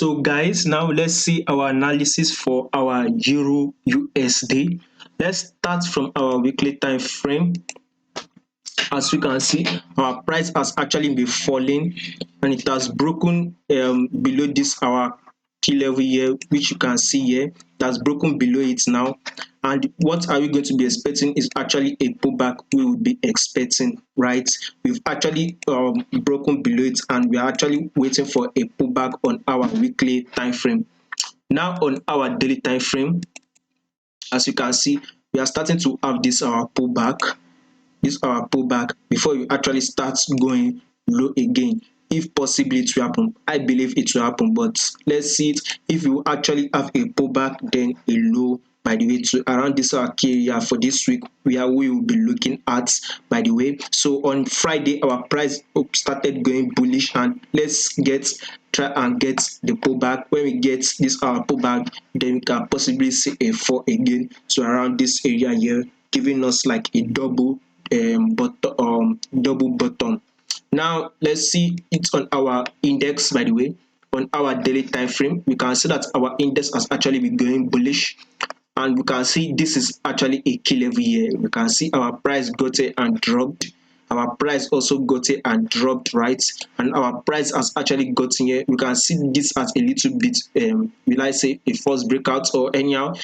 So guys, now let's see our analysis for our Euro USD. Let's start from our weekly time frame. As we can see, our price has actually been falling and it has broken below this our key level here, which you can see here. It has broken below it now. And what are we going to be expecting is actually a pullback we will be expecting, right? We've actually broken below it and we are actually waiting for a pullback on our weekly time frame. Now on our daily time frame, as you can see, we are starting to have this our pullback, before you actually start going low again. If possibly it will happen, I believe it will happen, but let's see it. If you actually have a pullback, then a low, by the way, to around this key area for this week, where we will be looking at, by the way. So on Friday, our price started going bullish, and let's try and get the pullback. When we get this pullback, then we can possibly see a fall again to around this area here, giving us like a double bottom. Now let's see it on our index. By the way, on our daily time frame, we can see that our index has actually been going bullish, and we can see this is actually a key level here. We can see our price got it and dropped. Our price also got it and dropped, right? And our price has actually gotten here. We can see this as a little bit, will I say, a false breakout, or anyhow,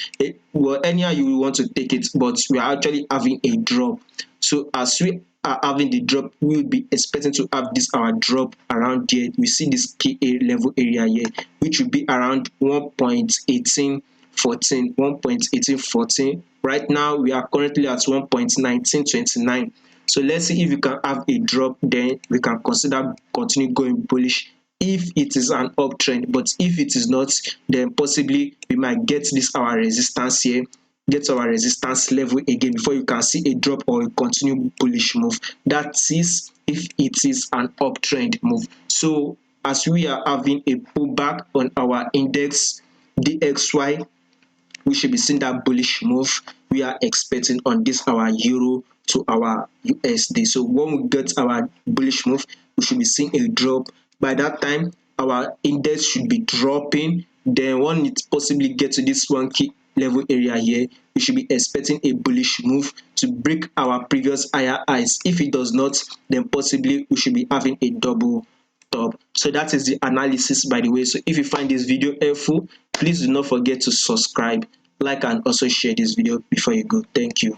anyhow you want to take it, but we are actually having a drop. So as we are having the drop, we will be expecting to have this our drop around here. We see this key level area here, which will be around 1.1814. Right now we are currently at 1.1929. So let's see if we can have a drop, then we can consider continue going bullish if it is an uptrend. But if it is not, then possibly we might get this our resistance here, get our resistance level again before you can see a drop or a continue bullish move. That is if it is an uptrend move. So as we are having a pullback on our index DXY, we should be seeing that bullish move we are expecting on this our euro to our USD. So when we get our bullish move, we should be seeing a drop. By that time, our index should be dropping. Then when it possibly gets to this one key level area here, we should be expecting a bullish move to break our previous higher highs. If it does not, then possibly we should be having a double top. So that is the analysis, by the way. So if you find this video helpful, please do not forget to subscribe, like, and also share this video before you go. Thank you.